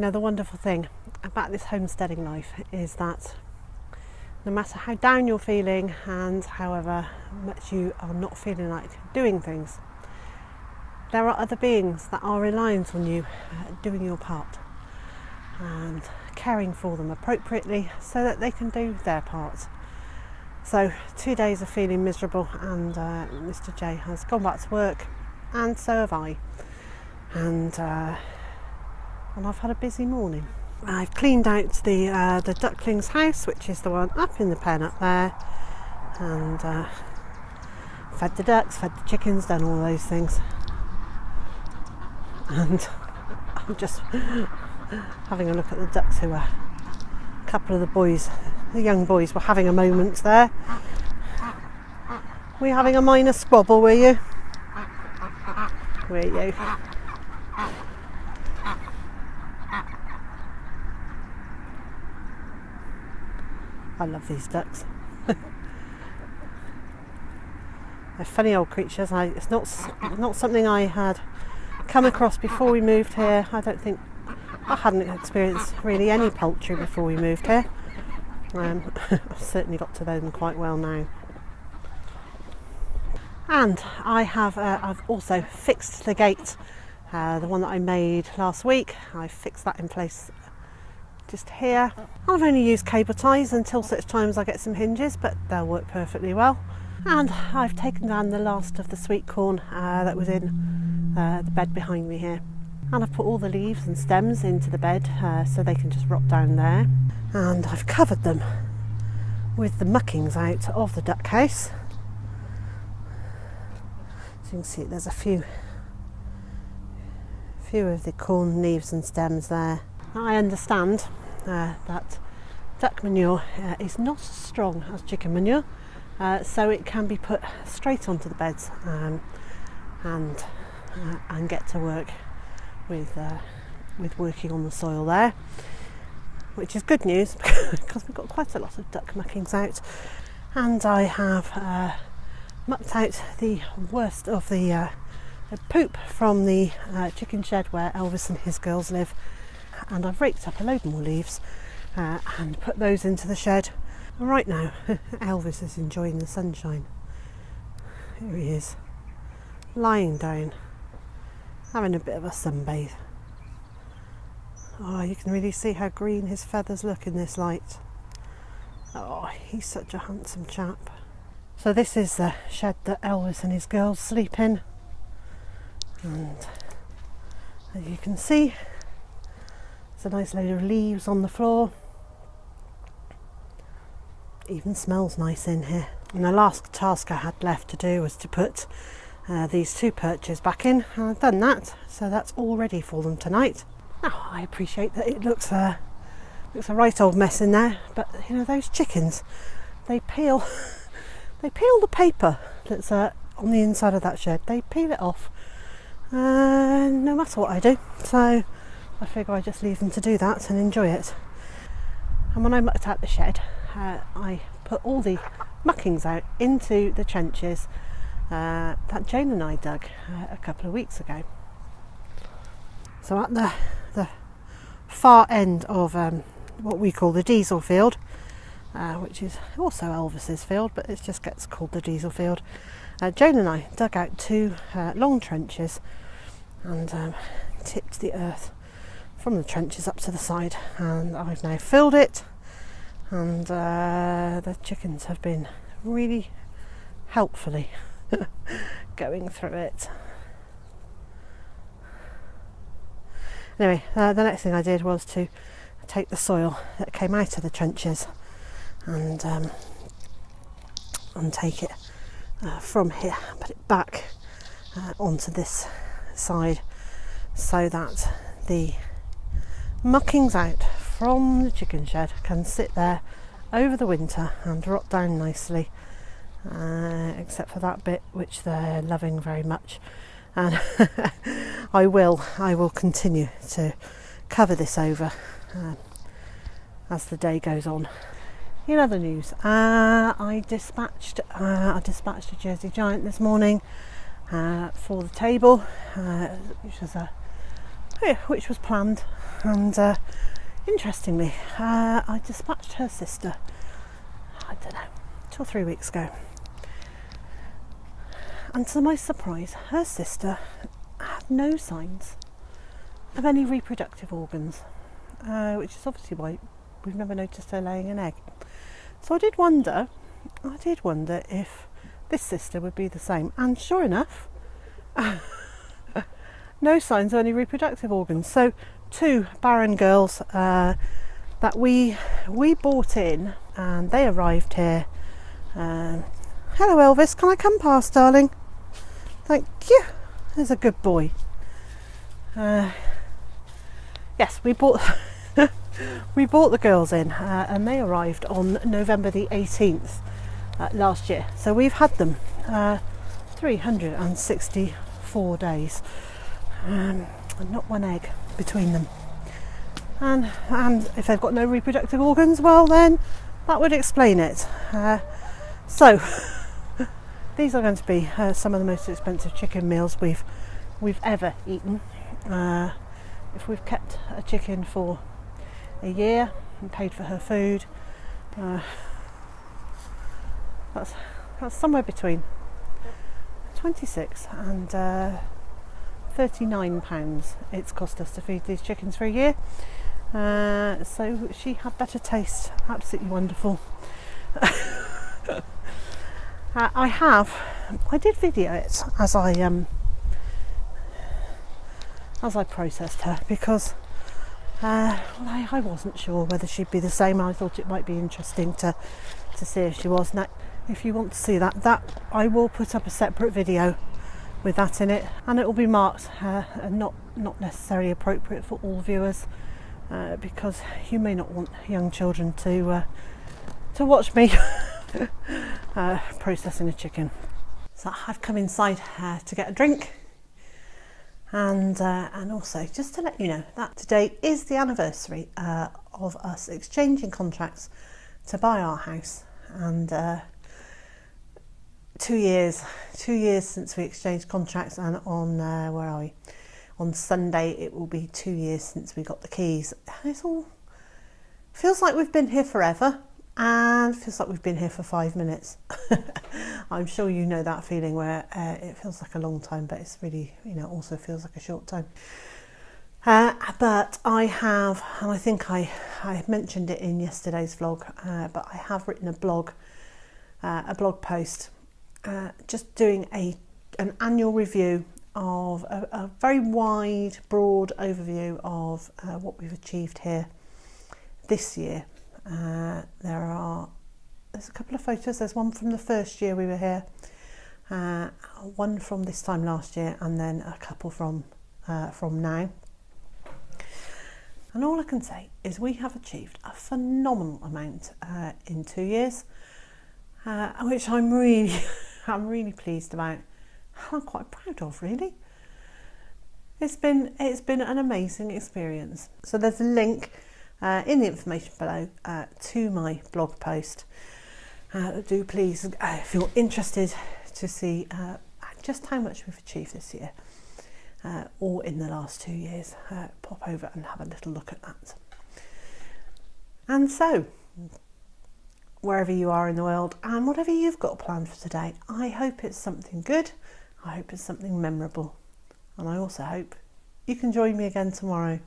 know, the wonderful thing about this homesteading life is that no matter how down you're feeling and however much you are not feeling like doing things, there are other beings that are reliant on you doing your part and caring for them appropriately so that they can do their part. So 2 days of feeling miserable, and Mr. J has gone back to work, and so have I. And I've had a busy morning. I've cleaned out the duckling's house, which is the one up in the pen up there, and fed the ducks, fed the chickens, done all those things. And I'm just having a look at the ducks who were, a couple of the boys, the young boys were having a moment there. Were you having a minor squabble, were you? Were you? I love these ducks. They're funny old creatures. It's not something I had come across before we moved here. I hadn't experienced really any poultry before we moved here. I've certainly got to know them quite well now. And I've also fixed the gate, the one that I made last week. I fixed that in place just here. I've only used cable ties until such time as I get some hinges, but they'll work perfectly well. And I've taken down the last of the sweet corn that was in the bed behind me here. And I've put all the leaves and stems into the bed so they can just rot down there. And I've covered them with the muckings out of the duck house. So you can see there's a few of the corn leaves and stems there. I understand that duck manure is not as strong as chicken manure, so it can be put straight onto the beds and get to work with working on the soil there, which is good news because we've got quite a lot of duck muckings out. And I have mucked out the worst of the poop from the chicken shed where Elvis and his girls live, and I've raked up a load more leaves and put those into the shed. And right now Elvis is enjoying the sunshine. Here he is, lying down, having a bit of a sunbathe. Oh, you can really see how green his feathers look in this light. Oh, he's such a handsome chap. So this is the shed that Elvis and his girls sleep in, and as you can see, there's a nice load of leaves on the floor. Even smells nice in here. And the last task I had left to do was to put these two perches back in, and I've done that, so that's all ready for them tonight. Now I appreciate that it looks a right old mess in there, but you know, those chickens, they peel the paper that's on the inside of that shed. They peel it off no matter what I do, so I figure I just leave them to do that and enjoy it. And when I mucked out the shed, I put all the muckings out into the trenches that Jane and I dug a couple of weeks ago. So at the far end of what we call the diesel field, which is also Elvis's field, but it just gets called the diesel field, Jane and I dug out two long trenches and tipped the earth from the trenches up to the side, and I've now filled it, and the chickens have been really helpfully going through it. Anyway, the next thing I did was to take the soil that came out of the trenches and take it from here, put it back onto this side, so that the muckings out from the chicken shed can sit there over the winter and rot down nicely, except for that bit which they're loving very much. And I will continue to cover this over as the day goes on. In other news, I dispatched a Jersey Giant this morning for the table, which was a which was planned. And interestingly, I dispatched her sister, I don't know, 2 or 3 weeks ago. And to my surprise, her sister had no signs of any reproductive organs, which is obviously why we've never noticed her laying an egg. So I did wonder if this sister would be the same. And sure enough, no signs of any reproductive organs. So 2 barren girls that we bought in, and they arrived here. Hello Elvis, can I come past, darling? Thank you. There's a good boy. Yes, we bought the girls in, and they arrived on November the 18th last year. So we've had them 364 days, and not one egg between them. And if they've got no reproductive organs, well then that would explain it. So these are going to be some of the most expensive chicken meals we've ever eaten. If we've kept a chicken for a year and paid for her food, that's somewhere between £26 and £39 it's cost us to feed these chickens for a year. So she had better taste. Absolutely wonderful. I did video it as I processed her, because I wasn't sure whether she'd be the same. I thought it might be interesting to see if she was. Now, if you want to see that I will put up a separate video with that in it, and it will be marked not necessarily appropriate for all viewers, because you may not want young children to watch me processing a chicken. So I've come inside to get a drink, and also just to let you know that today is the anniversary of us exchanging contracts to buy our house, and 2 years since we exchanged contracts, and on where are we? On Sunday it will be 2 years since we got the keys. It all feels like we've been here forever, and feels like we've been here for 5 minutes. I'm sure you know that feeling where it feels like a long time, but it's really, also feels like a short time. But I have, and I think I mentioned it in yesterday's vlog, but I have written a blog post, just doing an annual review of a very wide, broad overview of what we've achieved here this year. There's a couple of photos. There's one from the first year we were here, one from this time last year, and then a couple from now. And all I can say is we have achieved a phenomenal amount in 2 years, which I'm really pleased about. I'm quite proud of, really. It's been an amazing experience. So there's a link in the information below to my blog post. Do please, if you're interested to see just how much we've achieved this year, or in the last 2 years, pop over and have a little look at that. And so, wherever you are in the world, and whatever you've got planned for today, I hope it's something good. I hope it's something memorable, and I also hope you can join me again tomorrow.